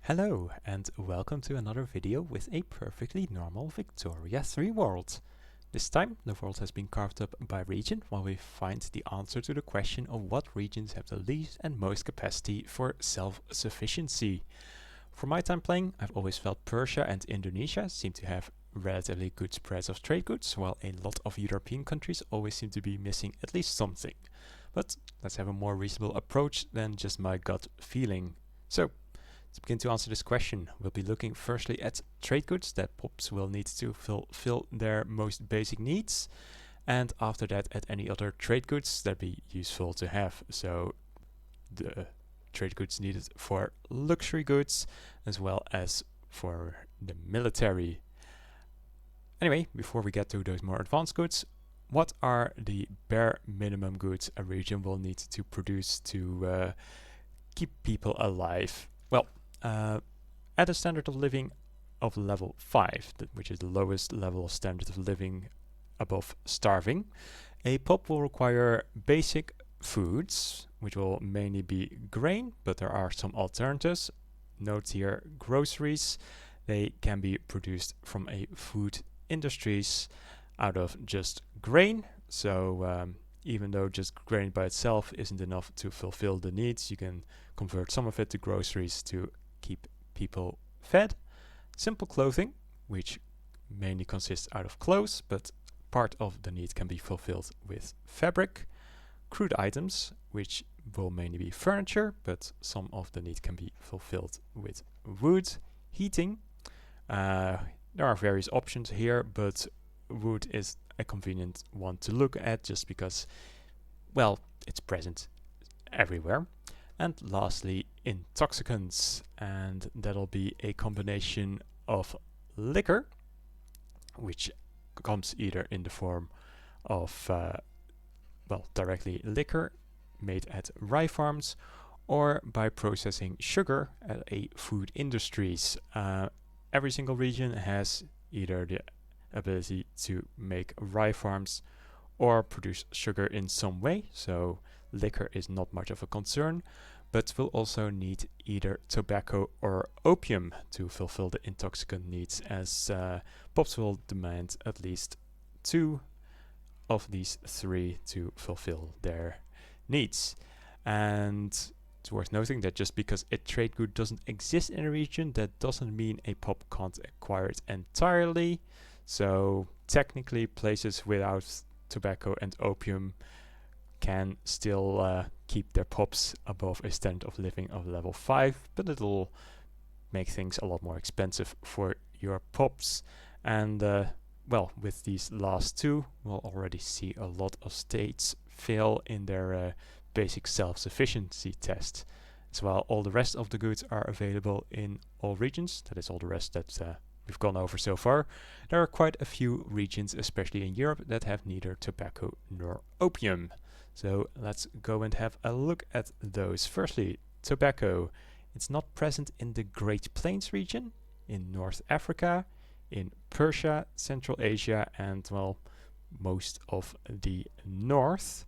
Hello and welcome to another video with a perfectly normal Victoria 3 world. This time the world has been carved up by region while we find the answer to the question of what regions have the least and most capacity for self-sufficiency. For my time playing, I've always felt Persia and Indonesia seem to have relatively good spreads of trade goods, while a lot of European countries always seem to be missing at least something. But let's have a more reasonable approach than just my gut feeling. So, to begin to answer this question, we'll be looking firstly at trade goods that POPs will need to fulfill their most basic needs, and after that at any other trade goods that be useful to have. So the trade goods needed for luxury goods as well as for the military. Anyway, before we get to those more advanced goods, what are the bare minimum goods a region will need to produce to keep people alive? Well, at a standard of living of level 5, which is the lowest level of standard of living above starving, a POP will require basic foods, which will mainly be grain, but there are some alternatives. Note here groceries. They can be produced from a food industries out of just grain. So even though just grain by itself isn't enough to fulfill the needs, you can convert some of it to groceries to keep people fed. Simple clothing, which mainly consists out of clothes, but part of the need can be fulfilled with fabric. Crude items, which will mainly be furniture, but some of the need can be fulfilled with wood. Heating, there are various options here, but wood is a convenient one to look at just because, well, it's present everywhere. And lastly, intoxicants, and that'll be a combination of liquor, which comes either in the form of, directly liquor made at rye farms, or by processing sugar at a food industries. Every single region has either the ability to make rye farms or produce sugar in some way, so liquor is not much of a concern, but will also need either tobacco or opium to fulfill the intoxicant needs, as POPs will demand at least 2 of these 3 to fulfill their needs. And it's worth noting that just because a trade good doesn't exist in a region, that doesn't mean a POP can't acquire it entirely. So technically places without tobacco and opium can still keep their POPs above a standard of living of level 5, but it'll make things a lot more expensive for your POPs. And with these last 2, we'll already see a lot of states fail in their basic self-sufficiency test. As well, all the rest of the goods are available in all regions. That is all the rest that we've gone over so far. There are quite a few regions, especially in Europe, that have neither tobacco nor opium. So let's go and have a look at those. Firstly, tobacco. It's not present in the Great Plains region, in North Africa, in Persia, Central Asia, and, well, most of the North.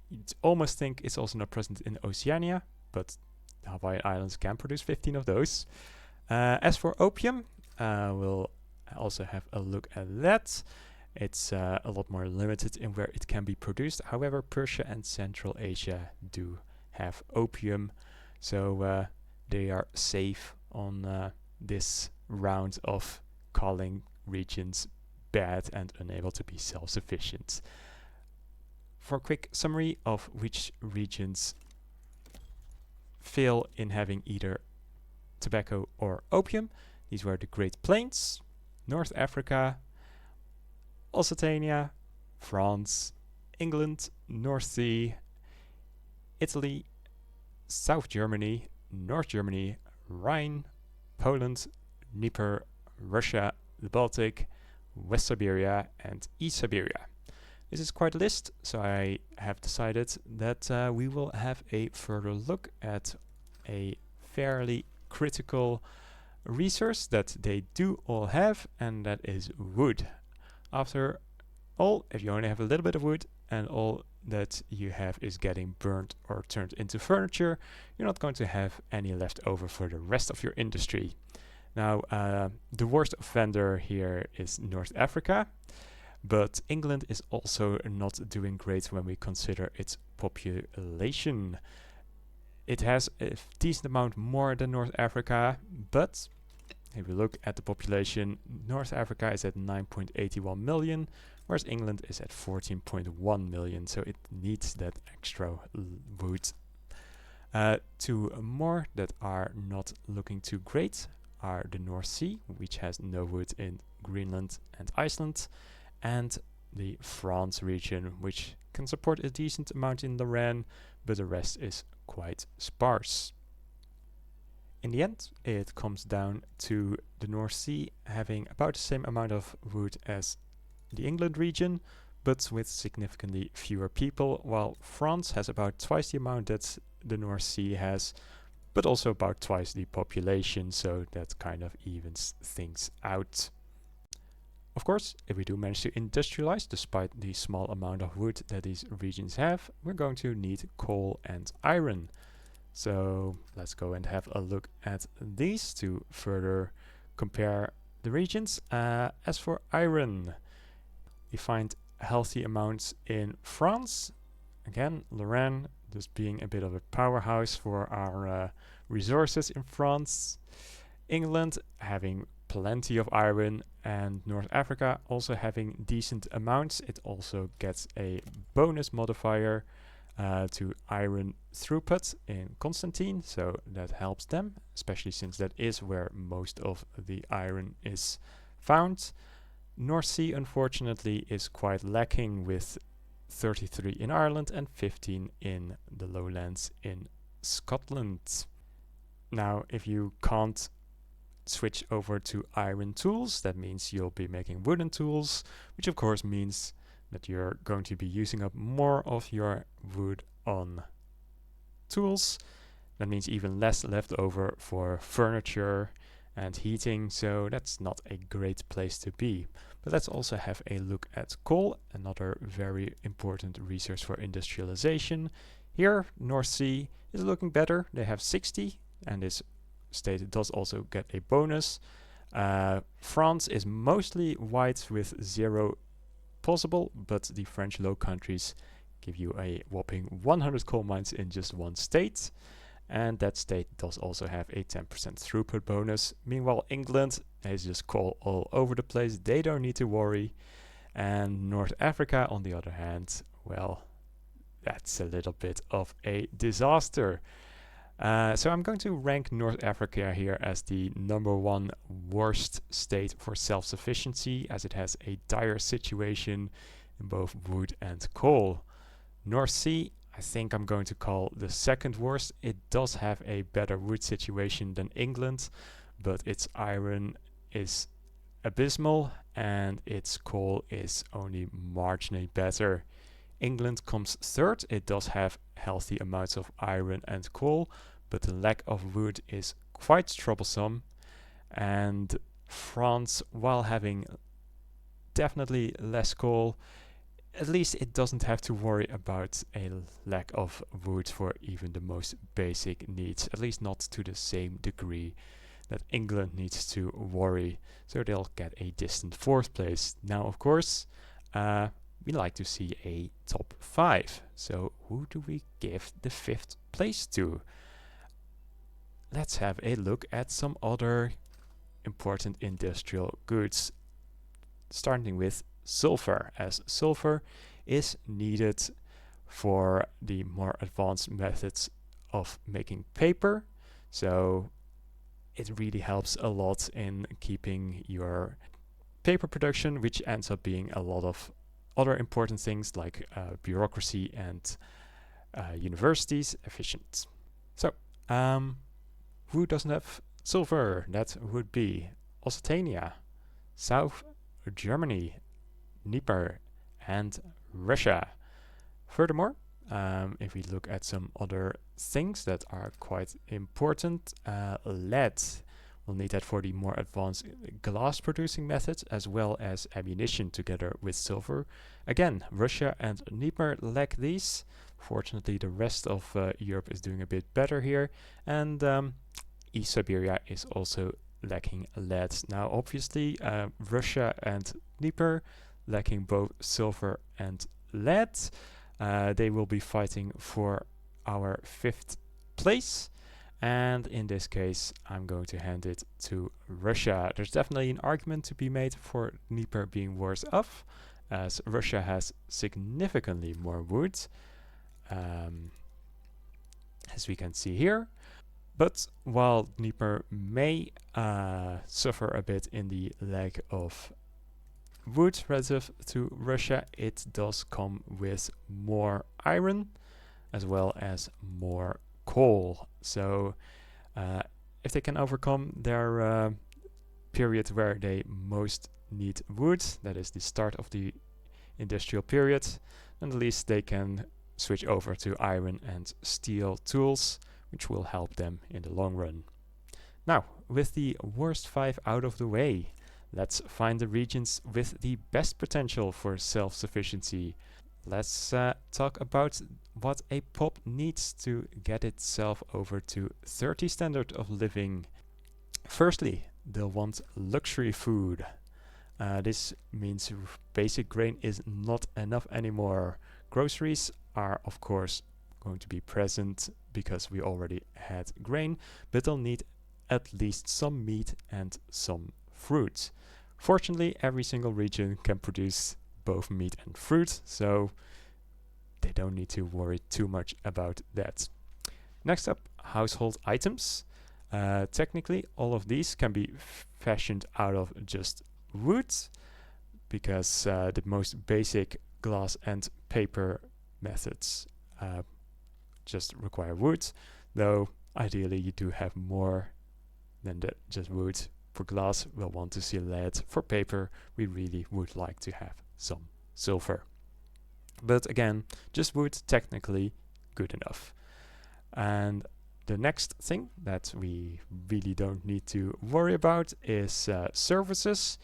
You'd almost think it's also not present in Oceania, but the Hawaiian Islands can produce 15 of those. As for opium, we'll also have a look at that. It's a lot more limited in where it can be produced. However, Persia and Central Asia do have opium, so they are safe on this round of calling regions bad and unable to be self-sufficient. For a quick summary of which regions fail in having either tobacco or opium, these were the Great Plains, North Africa, Occitania, France, England, North Sea, Italy, South Germany, North Germany, Rhine, Poland, Dnieper, Russia, the Baltic, West Siberia, and East Siberia. This is quite a list, so I have decided that we will have a further look at a fairly critical resource that they do all have, and that is wood. After all, if you only have a little bit of wood and all that you have is getting burnt or turned into furniture, you're not going to have any left over for the rest of your industry. Now, the worst offender here is North Africa, but England is also not doing great when we consider its population. It has a decent amount more than North Africa, but if we look at the population, North Africa is at 9.81 million, whereas England is at 14.1 million, so it needs that extra wood. Two more that are not looking too great are the North Sea, which has no wood in Greenland and Iceland, and the France region, which can support a decent amount in Lorraine, but the rest is quite sparse. In the end, it comes down to the North Sea having about the same amount of wood as the England region, but with significantly fewer people, while France has about twice the amount that the North Sea has, but also about twice the population, so that kind of evens things out. Of course, if we do manage to industrialize, despite the small amount of wood that these regions have, we're going to need coal and iron. So let's go and have a look at these to further compare the regions. As for iron, we find healthy amounts in France. Again, Lorraine just being a bit of a powerhouse for our resources in France. England having plenty of iron, and North Africa also having decent amounts. It also gets a bonus modifier to iron throughput in Constantine, so that helps them, especially since that is where most of the iron is found. North Sea, unfortunately, is quite lacking, with 33 in Ireland and 15 in the lowlands in Scotland. Now, if you can't switch over to iron tools, that means you'll be making wooden tools, which of course means that you're going to be using up more of your wood on tools. That means even less left over for furniture and heating, so that's not a great place to be. But let's also have a look at coal, another very important resource for industrialization. Here, North Sea is looking better. They have 60, and this state does also get a bonus. France is mostly white with 0 possible, but the French Low Countries give you a whopping 100 coal mines in just one state, and that state does also have a 10% throughput bonus. Meanwhile, England is just coal all over the place. They don't need to worry. And North Africa, on the other hand, well, that's a little bit of a disaster. So I'm going to rank North Africa here as the #1 worst state for self-sufficiency, as it has a dire situation in both wood and coal. North Sea, I think I'm going to call the second worst. It does have a better wood situation than England, but its iron is abysmal and its coal is only marginally better. England comes third. It does have healthy amounts of iron and coal, but the lack of wood is quite troublesome. And France, while having definitely less coal, at least it doesn't have to worry about a lack of wood for even the most basic needs, at least not to the same degree that England needs to worry. So they'll get a distant 4th place. Now, of course, we like to see a top 5. So who do we give the 5th place to? Let's have a look at some other important industrial goods, starting with sulfur, as sulfur is needed for the more advanced methods of making paper. So it really helps a lot in keeping your paper production, which ends up being a lot of other important things like bureaucracy and universities, efficient. So, who doesn't have sulfur? That would be Occitania, South Germany, Dnieper, and Russia. Furthermore, if we look at some other things that are quite important, lead. We'll need that for the more advanced glass producing methods as well as ammunition together with silver. Again, Russia and Dnieper lack these. Fortunately, the rest of Europe is doing a bit better here, and East Siberia is also lacking lead. Now, obviously, Russia and Dnieper lacking both silver and lead. They will be fighting for our 5th place. And in this case, I'm going to hand it to Russia. There's definitely an argument to be made for Dnieper being worse off, as Russia has significantly more wood, as we can see here. But while Dnieper may suffer a bit in the lack of wood relative to Russia, it does come with more iron as well as more coal. So if they can overcome their period where they most need wood, that is the start of the industrial period, then at least they can switch over to iron and steel tools, which will help them in the long run. Now, with the worst 5 out of the way, let's find the regions with the best potential for self-sufficiency. Let's talk about what a pop needs to get itself over to 30 standard of living. Firstly, they'll want luxury food. This means basic grain is not enough anymore. Groceries are, of course, going to be present because we already had grain, but they'll need at least some meat and some fruit. Fortunately, every single region can produce both meat and fruit, so they don't need to worry too much about that. Next up, household items. Technically, all of these can be fashioned out of just wood, because the most basic glass and paper methods just require wood, though ideally you do have more than just wood. For glass, we'll want to see lead. For paper, we really would like to have some silver. But again, just wood, technically good enough. And the next thing that we really don't need to worry about is services.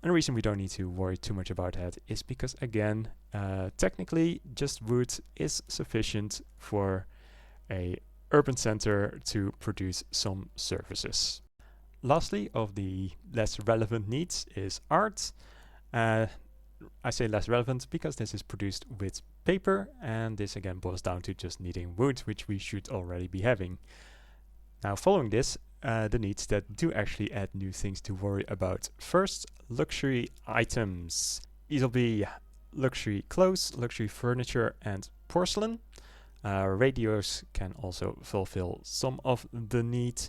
And the reason we don't need to worry too much about that is because, again, technically just wood is sufficient for a urban center to produce some services. Lastly, of the less relevant needs is art. I say less relevant because this is produced with paper, and this again boils down to just needing wood, which we should already be having. Now, following this, the needs that do actually add new things to worry about. First, luxury items. These will be luxury clothes, luxury furniture, and porcelain. Radios can also fulfill some of the need,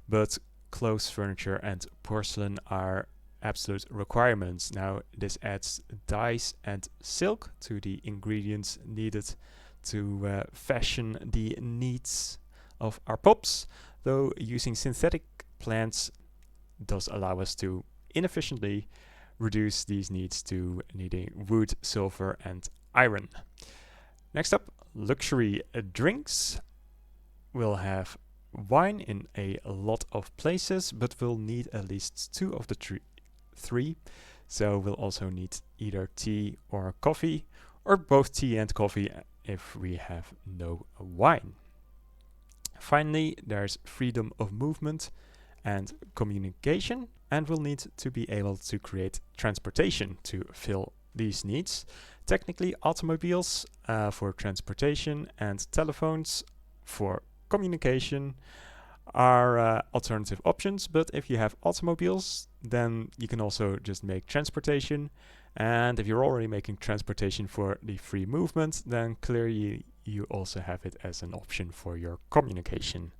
but clothes, furniture, and porcelain are absolute requirements. Now, this adds dyes and silk to the ingredients needed to fashion the needs of our pops, though using synthetic plants does allow us to inefficiently reduce these needs to needing wood, silver, and iron. Next up, luxury drinks. We'll have wine in a lot of places, but we'll need at least 2 of the 3. So we'll also need either tea or coffee, or both tea and coffee if we have no wine. Finally, there's freedom of movement and communication, and we'll need to be able to create transportation to fill these needs. Technically, automobiles for transportation and telephones for communication are alternative options, but if you have automobiles, then you can also just make transportation, and if you're already making transportation for the free movement, then clearly you also have it as an option for your communication.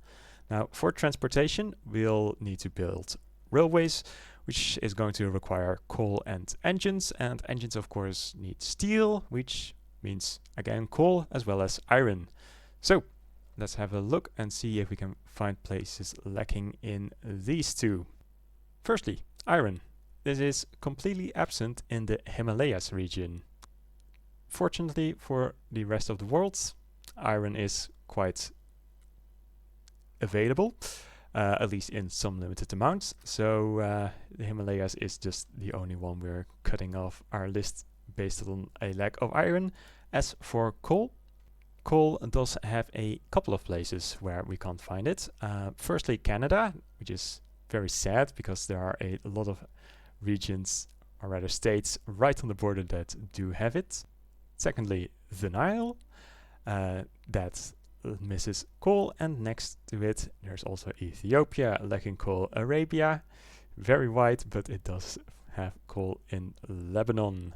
Now, for transportation, we'll need to build railways, which is going to require coal and engines of course need steel, which means again coal as well as iron. So let's have a look and see if we can find places lacking in these two. Firstly, iron. This is completely absent in the Himalayas region. Fortunately for the rest of the world, iron is quite available. at least in some limited amounts. So the Himalayas is just the only one we're cutting off our list based on a lack of iron. As for coal, coal does have a couple of places where we can't find it. Firstly, Canada, which is very sad because there are a lot of regions, or rather states, right on the border that do have it. Secondly, the Nile, that misses coal, and next to it there's also Ethiopia lacking coal. Arabia, very white, but it does have coal in Lebanon.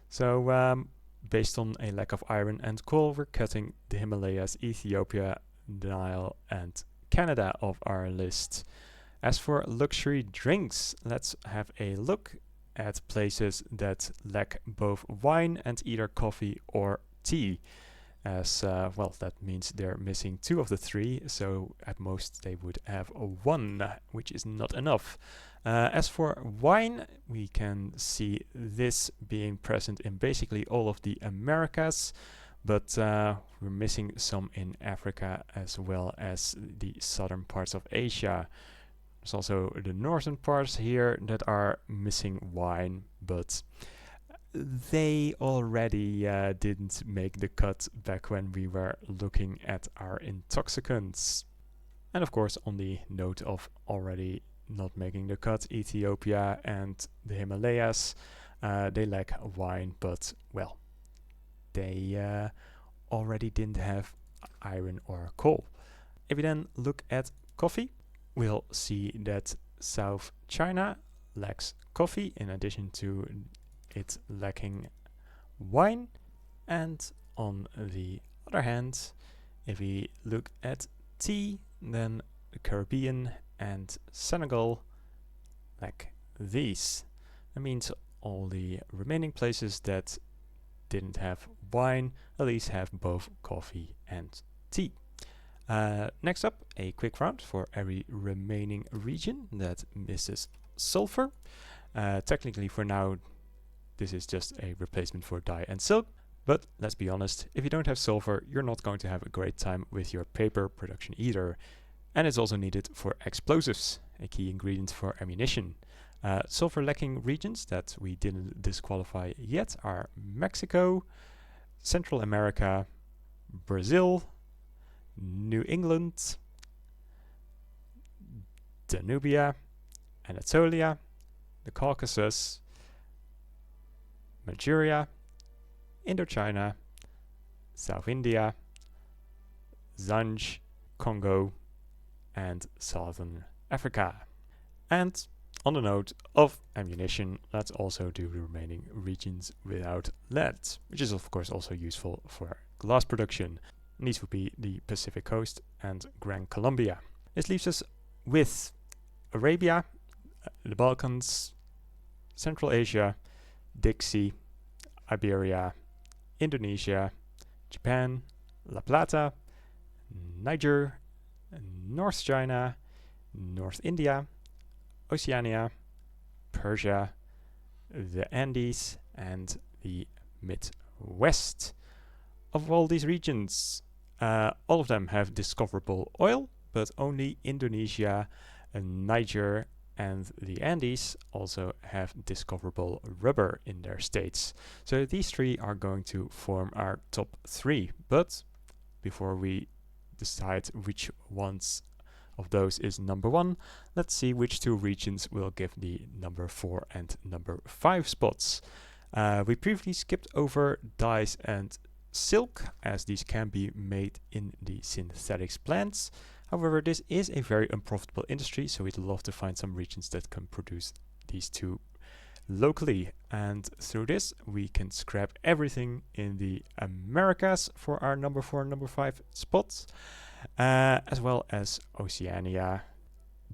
So based on a lack of iron and coal, we're cutting the Himalayas, Ethiopia, the Nile, and Canada off our list. As for luxury drinks, let's have a look at places that lack both wine and either coffee or tea. As well, that means they're missing 2 of the 3, so at most they would have 1, which is not enough. As for wine, we can see this being present in basically all of the Americas, but we're missing some in Africa as well as the southern parts of Asia. There's also the northern parts here that are missing wine, but they already didn't make the cut back when we were looking at our intoxicants. And of course, on the note of already not making the cut, Ethiopia and the Himalayas, they lack wine, but well, they already didn't have iron or coal. If we then look at coffee, we'll see that South China lacks coffee in addition to it lacking wine. And on the other hand, if we look at tea, then the Caribbean and Senegal lack these. That means all the remaining places that didn't have wine at least have both coffee and tea. Next up, a quick round for every remaining region that misses sulfur. Technically for now, this is just a replacement for dye and silk, but let's be honest, if you don't have sulfur, you're not going to have a great time with your paper production either. And it's also needed for explosives, a key ingredient for ammunition. Sulfur lacking regions that we didn't disqualify yet are Mexico, Central America, Brazil, New England, Danubia, Anatolia, the Caucasus, Manchuria, Indochina, South India, Zanj, Congo, and Southern Africa. And on the note of ammunition, let's also do the remaining regions without lead, which is of course also useful for glass production. And these would be the Pacific Coast and Gran Colombia. This leaves us with Arabia, the Balkans, Central Asia, Dixie, Iberia, Indonesia, Japan, La Plata, Niger, North China, North India, Oceania, Persia, the Andes, and the Midwest. Of all these regions, all of them have discoverable oil, but only Indonesia, Niger, and the Andes also have discoverable rubber in their states. So these 3 are going to form our top 3. But before we decide which ones of those is number 1, let's see which 2 regions will give the number 4 and number 5 spots. We previously skipped over dyes and silk, as these can be made in the synthetics plants. However, this is a very unprofitable industry, so we'd love to find some regions that can produce these 2 locally. And through this, we can scrap everything in the Americas for our number 4 and number 5 spots, as well as Oceania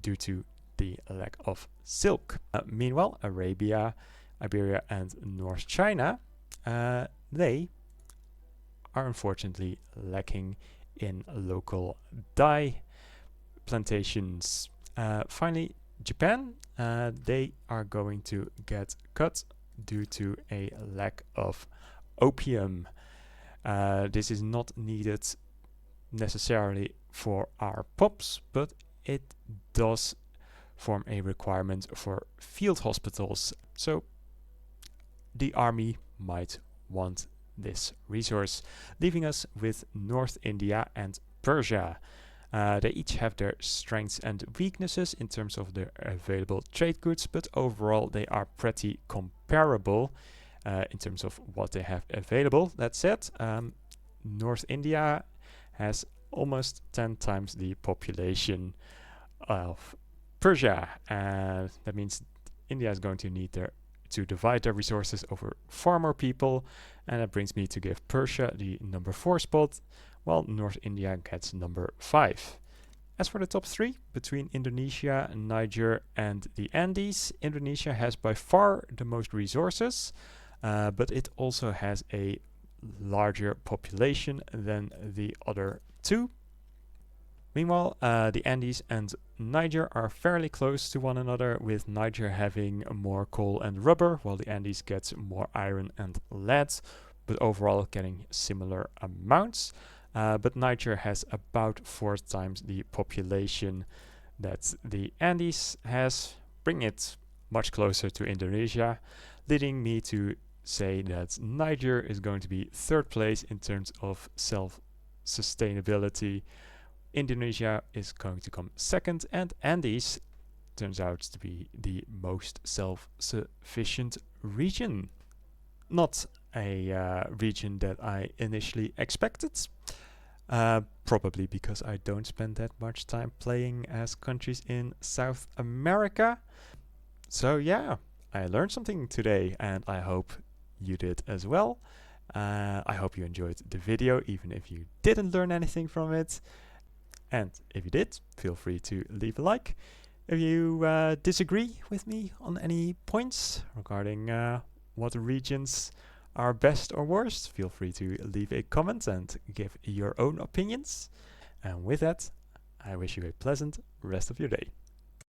due to the lack of silk. Meanwhile, Arabia, Iberia, and North China, they are unfortunately lacking in local dye plantations. Finally, Japan, they are going to get cut due to a lack of opium. This is not needed necessarily for our pops, but it does form a requirement for field hospitals. So the army might want this resource, leaving us with North India and Persia. They each have their strengths and weaknesses in terms of their available trade goods, but overall they are pretty comparable in terms of what they have available. That said, North India has almost 10 times the population of Persia, and that means India is going to need to divide their resources over far more people, and that brings me to give Persia the number 4 spot, while North India gets number 5. As for the top 3, between Indonesia, Niger and the Andes, Indonesia has by far the most resources, but it also has a larger population than the other 2. Meanwhile, the Andes and Niger are fairly close to one another, with Niger having more coal and rubber, while the Andes gets more iron and lead, but overall getting similar amounts. But Niger has about 4 times the population that the Andes has, bringing it much closer to Indonesia, leading me to say that Niger is going to be 3rd place in terms of self-sustainability. Indonesia is going to come 2nd, and Andes turns out to be the most self-sufficient region. Not a region that I initially expected, probably because I don't spend that much time playing as countries in South America. So yeah, I learned something today, and I hope you did as well. I hope you enjoyed the video, even if you didn't learn anything from it. And if you did, feel free to leave a like. If you disagree with me on any points regarding what regions are best or worst, feel free to leave a comment and give your own opinions. And with that, I wish you a pleasant rest of your day.